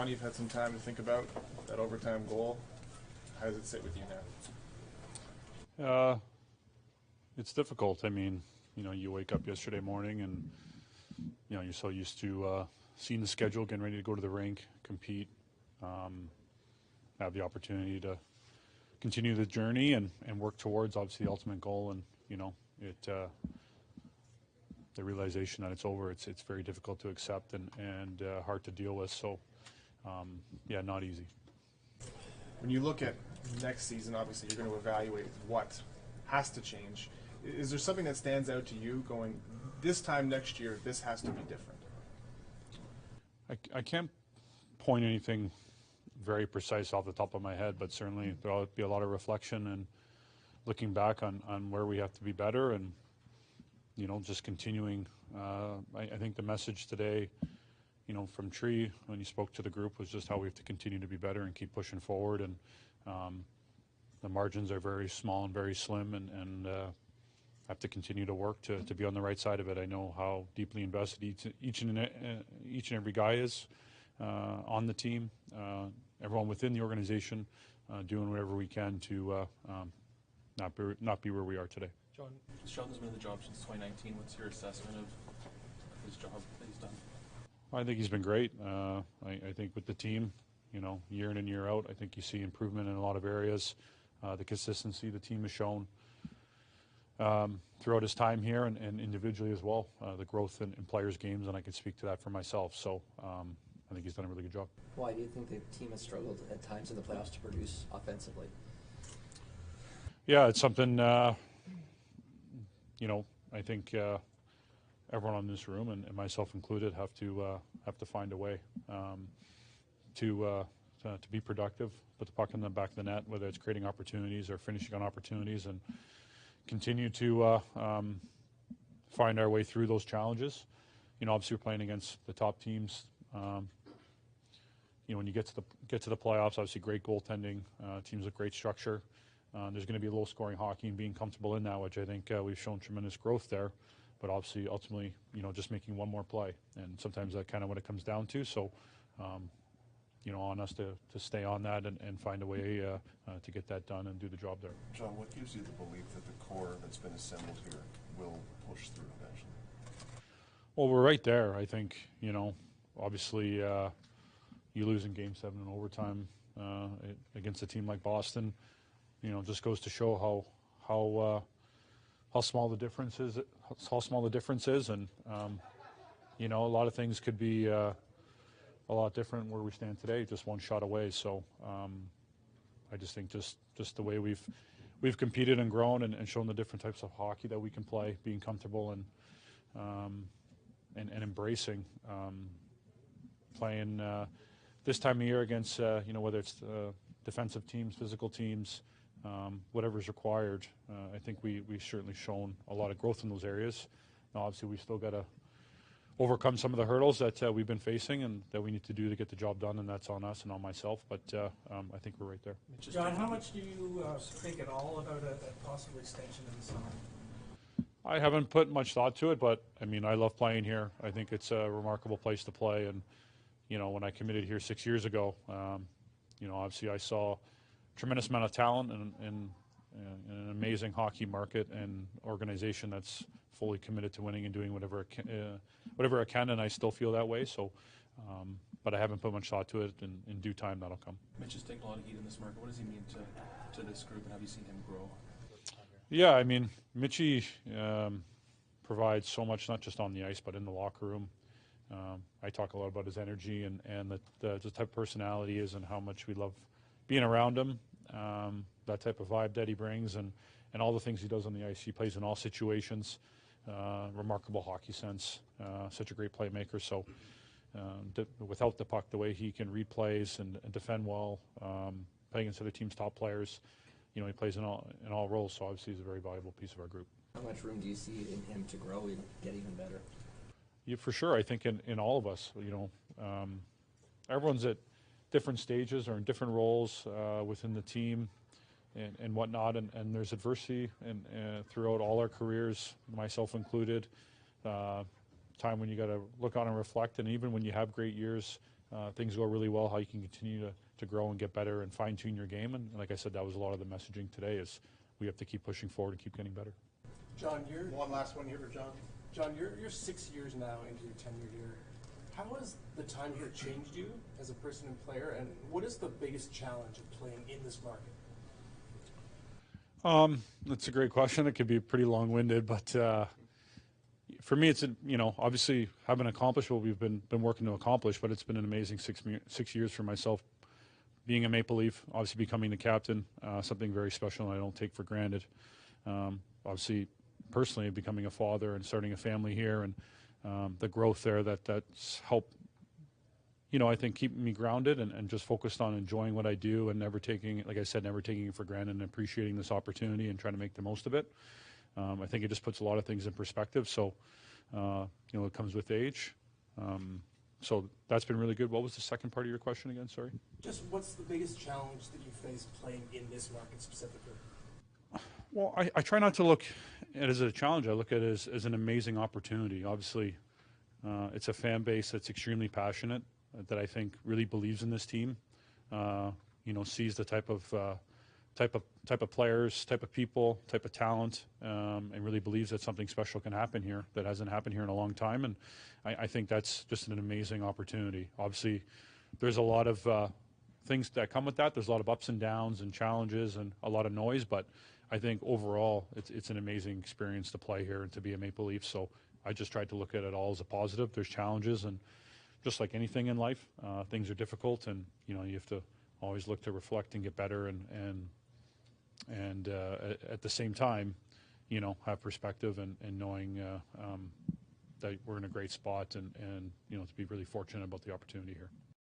John, you've had some time to think about that overtime goal. How does it sit with you now? It's difficult. I mean, you wake up yesterday morning and, you're so used to seeing the schedule, getting ready to go to the rink, compete, have the opportunity to continue the journey and work towards, obviously, the ultimate goal. And, the realization that it's over, it's very difficult to accept and hard to deal with. So, not easy. When you look at next season, obviously you're going to evaluate what has to change. Is there something that stands out to you going, this time next year, this has to be different? I can't point anything very precise off the top of my head, but certainly there'll be a lot of reflection and looking back on where we have to be better and, just continuing. I think the message today, from Tree when he spoke to the group was just how we have to continue to be better and keep pushing forward. And the margins are very small and very slim and have to continue to work to be on the right side of it. I know how deeply invested each and every guy is on the team, everyone within the organization, doing whatever we can to not be where we are today. John, Sheldon's been in the job since 2019. What's your assessment of his job that he's done? I think he's been great. I think with the team, year in and year out, I think you see improvement in a lot of areas. The consistency the team has shown throughout his time here and individually as well, the growth in players' games, and I can speak to that for myself. So I think he's done a really good job. Why do you think the team has struggled at times in the playoffs to produce offensively? Yeah, it's something, I think everyone in this room and myself included have to find a way to be productive, put the puck in the back of the net, whether it's creating opportunities or finishing on opportunities, and continue to find our way through those challenges. Obviously we're playing against the top teams. When you get to the playoffs, obviously great goaltending, teams with great structure. There's going to be low-scoring hockey and being comfortable in that, which I think we've shown tremendous growth there. But obviously, ultimately, just making one more play, and sometimes that's kind of what it comes down to. So, on us to stay on that and find a way to get that done and do the job there. John, what gives you the belief that the core that's been assembled here will push through eventually? Well, we're right there. I think obviously you lose in Game 7 in overtime against a team like Boston. Just goes to show how small the difference is. How small the difference is, and a lot of things could be a lot different where we stand today, just one shot away. So I just think just the way we've competed and grown and shown the different types of hockey that we can play, being comfortable and embracing playing this time of year against whether it's defensive teams, physical teams. Whatever's required, I think we've certainly shown a lot of growth in those areas. Now, obviously, we still got to overcome some of the hurdles that we've been facing and that we need to do to get the job done, and that's on us and on myself. But I think we're right there. John, how much do you think at all about a possible extension in the summer? I haven't put much thought to it, but I mean, I love playing here. I think it's a remarkable place to play, and when I committed here 6 years ago, obviously I saw tremendous amount of talent and an amazing hockey market and organization that's fully committed to winning and doing whatever it can, and I still feel that way. So, but I haven't put much thought to it. In due time, that'll come. Mitch has taken a lot of heat in this market. What does he mean to this group, and have you seen him grow? Yeah, I mean, Mitchie provides so much, not just on the ice, but in the locker room. I talk a lot about his energy and the type of personality he is and how much we love being around him, that type of vibe that he brings, and all the things he does on the ice. He plays in all situations, remarkable hockey sense, such a great playmaker. So without the puck, the way he can read plays and defend well, playing against other team's top players, he plays in all roles. So obviously he's a very valuable piece of our group. How much room do you see in him to grow and get even better? Yeah, for sure. I think in all of us, everyone's at different stages or in different roles within the team and whatnot, and there's adversity and throughout all our careers, myself included, time when you got to look on and reflect, and even when you have great years, things go really well, how you can continue to grow and get better and fine tune your game. And like I said, that was a lot of the messaging today is we have to keep pushing forward and keep getting better. John, you're One last one here for John. John, you're 6 years now into your tenure here. How has the time here changed you as a person and player, and what is the biggest challenge of playing in this market? That's a great question. It could be pretty long-winded, but for me, it's obviously haven't accomplished what we've been working to accomplish, but it's been an amazing 6 years for myself. Being a Maple Leaf, obviously becoming the captain, something very special and I don't take for granted. Obviously, personally, becoming a father and starting a family here, and the growth there that's helped. I think keeping me grounded and just focused on enjoying what I do and never taking, like I said, never taking it for granted and appreciating this opportunity and trying to make the most of it. I think it just puts a lot of things in perspective. So, it comes with age. So that's been really good. What was the second part of your question again? Sorry. Just what's the biggest challenge that you face playing in this market specifically? Well, I try not to look at it as a challenge. I look at it as an amazing opportunity. Obviously, it's a fan base that's extremely passionate, that I think really believes in this team. Sees the type of players, type of people, type of talent, and really believes that something special can happen here that hasn't happened here in a long time. And I think that's just an amazing opportunity. Obviously, there's a lot of things that come with that. There's a lot of ups and downs and challenges and a lot of noise, but I think overall it's an amazing experience to play here and to be a Maple Leaf. So I just tried to look at it all as a positive. There's challenges, and just like anything in life, things are difficult, and you have to always look to reflect and get better, and at the same time, have perspective and knowing that we're in a great spot, and to be really fortunate about the opportunity here.